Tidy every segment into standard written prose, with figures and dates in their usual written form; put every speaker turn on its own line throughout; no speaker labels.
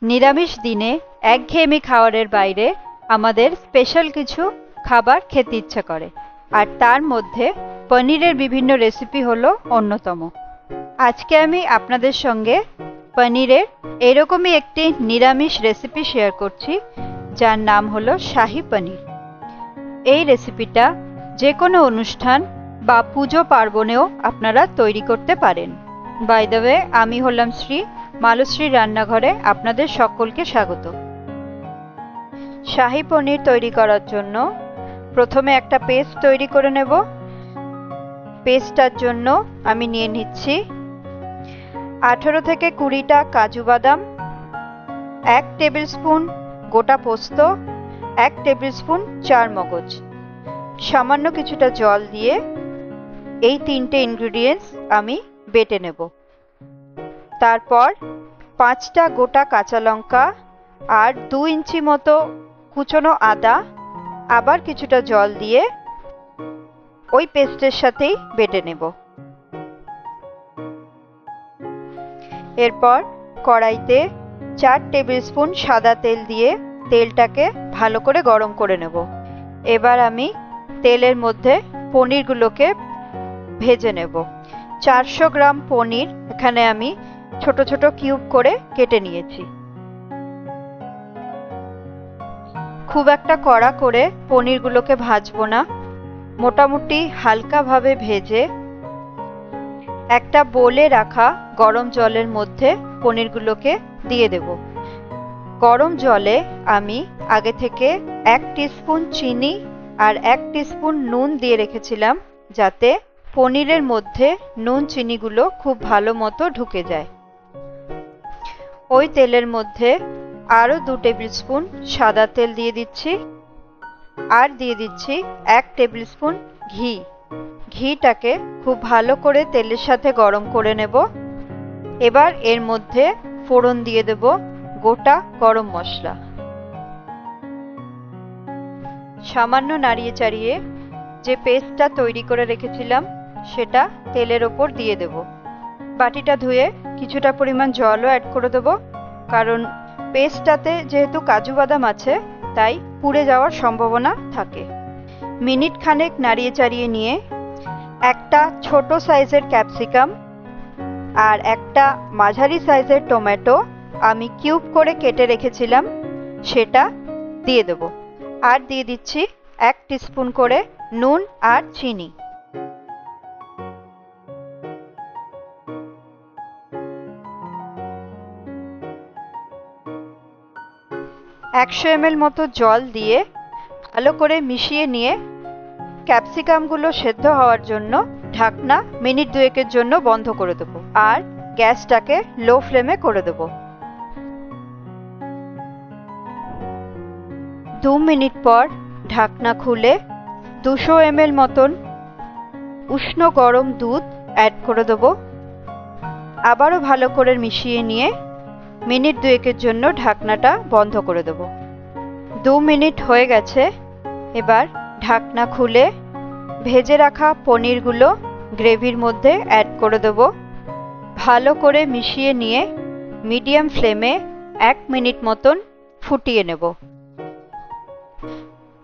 নিরামিষ দিনে একঘেয়েমি খাবারের বাইরে আমাদের স্পেশাল কিছু খাবার খেতে ইচ্ছে করে, আর তার মধ্যে পনিরের বিভিন্ন রেসিপি হলো অন্যতম। আজকে আমি আপনাদের সঙ্গে পনিরের এরকমই একটি নিরামিষ রেসিপি শেয়ার করছি, যার নাম হলো শাহী পনির। এই রেসিপিটা যে কোনো অনুষ্ঠান বা পুজো পার্বণেও আপনারা তৈরি করতে পারেন। বাই দ্য ওয়ে, আমি হলাম শ্রী, মালুশ্রী রান্নাঘরে আপনাদের সকলকে স্বাগত। শাহী পনির তৈরি করার জন্য প্রথমে একটা পেস্ট তৈরি করে নেব। পেস্টটার জন্য আমি নিয়ে নিচ্ছি 18 থেকে 20টা কাজু বাদাম, 1 টেবিল স্পুন গোটা পোস্ত, 1 টেবিল স্পুন চারমগজ, সামান্য কিছুটা জল দিয়ে এই 3টে ইনগ্রিডিয়েন্টস আমি বেটে নেব। তারপর 5টা গোটা কাঁচা লঙ্কা আর 2 ইঞ্চি মতো কুচনো আদা আবার কিছুটা জল দিয়ে ওই পেস্টের সাথেই বেটে নেব। এরপর কড়াইতে 4 টেবিল স্পুন সাদা তেল দিয়ে তেলটাকে ভালো করে গরম করে নেব। এবার আমি তেলের মধ্যে পনিরগুলোকে ভেজে নেব। 400 গ্রাম পনির এখানে আমি ছোট ছোট কিউব করে কেটে নিয়েছি। খুব একটা কড়া করে পনিরগুলোকে ভাজবো না, মোটামুটি হালকাভাবে ভেজে একটা বোলে রাখা গরম জলের মধ্যে পনিরগুলোকে দিয়ে দেব। গরম জলে আমি আগে থেকে 1 টিস্পুন চিনি আর 1 টিস্পুন নুন দিয়ে রেখেছিলাম, যাতে পনিরের মধ্যে নুন চিনিগুলো খুব ভালো মতো ঢুকে যায়। ওই তেলের মধ্যে আরও 2 টেবিল স্পুন সাদা তেল দিয়ে দিচ্ছি, আর দিয়ে দিচ্ছি 1 টেবিল স্পুন ঘি। ঘিটাকে খুব ভালো করে তেলের সাথে গরম করে নেব। এবার এর মধ্যে ফোড়ন দিয়ে দেব গোটা গরম মশলা। সামান্য নাড়িয়ে চাড়িয়ে যে পেস্টটা তৈরি করে রেখেছিলাম সেটা তেলের ওপর দিয়ে দেব। বাটিটা ধুয়ে কিছুটা পরিমাণ জলও অ্যাড করে দেব, কারণ পেস্টটাতে যেহেতু কাজু বাদাম আছে তাই পুড়ে যাওয়ার সম্ভাবনা থাকে। মিনিট খানেক নাড়িয়ে চাড়িয়ে নিয়ে একটা ছোট সাইজের ক্যাপসিকাম আর একটা মাঝারি সাইজের টমেটো আমি কিউব করে কেটে রেখেছিলাম সেটা দিয়ে দেব। আর দিয়ে দিচ্ছি 1 টিস্পুন করে নুন আর চিনি। একশো ml মতো জল দিয়ে ভালো করে মিশিয়ে নিয়ে ক্যাপসিকামগুলো সেদ্ধ হওয়ার জন্য ঢাকনা মিনিট 2-এর জন্য বন্ধ করে দেব, আর গ্যাসটাকে লো ফ্লেমে করে দেব। 2 মিনিট পর ঢাকনা খুলে 200 ml মতন উষ্ণ গরম দুধ অ্যাড করে দেব। আবারও ভালো করে মিশিয়ে নিয়ে মিনিট 2-এর জন্য ঢাকনাটা বন্ধ করে দেব। 2 মিনিট হয়ে গেছে। এবার ঢাকনা খুলে ভেজে রাখা পনিরগুলো গ্রেভির মধ্যে অ্যাড করে দেব। ভালো করে মিশিয়ে নিয়ে মিডিয়াম ফ্লেমে 1 মিনিট মতন ফুটিয়ে নেব।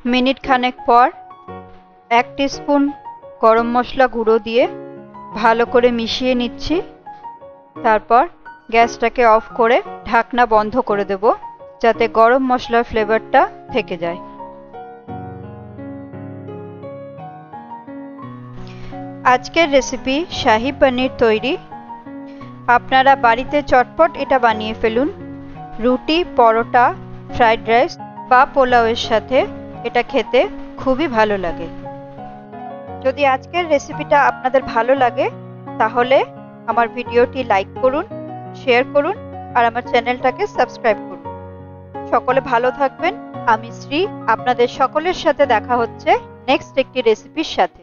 মিনিট খানেক পর 1 টিস্পুন গরম মশলা গুঁড়ো দিয়ে ভালো করে মিশিয়ে নিচ্ছি। তারপর গ্যাসটাকে অফ করে ঢাকনা বন্ধ করে দেব, যাতে গরম মশলার ফ্লেভারটা থেকে যায়। আজকের রেসিপি শাহী পনির তৈরি। আপনারা বাড়িতে চটপট এটা বানিয়ে ফেলুন। রুটি, পরোটা, ফ্রাইড রাইস বা পোলাওয়ের সাথে এটা খেতে খুবই ভালো লাগে। যদি আজকের রেসিপিটা আপনাদের ভালো লাগে তাহলে আমার ভিডিওটি লাইক করুন, শেয়ার করুন আর আমার চ্যানেলটাকে সাবস্ক্রাইব করুন। সকলে ভালো থাকবেন। আমি শ্রী, আপনাদের সকলের সাথে দেখা হচ্ছে নেক্সট একটি রেসিপির সাথে।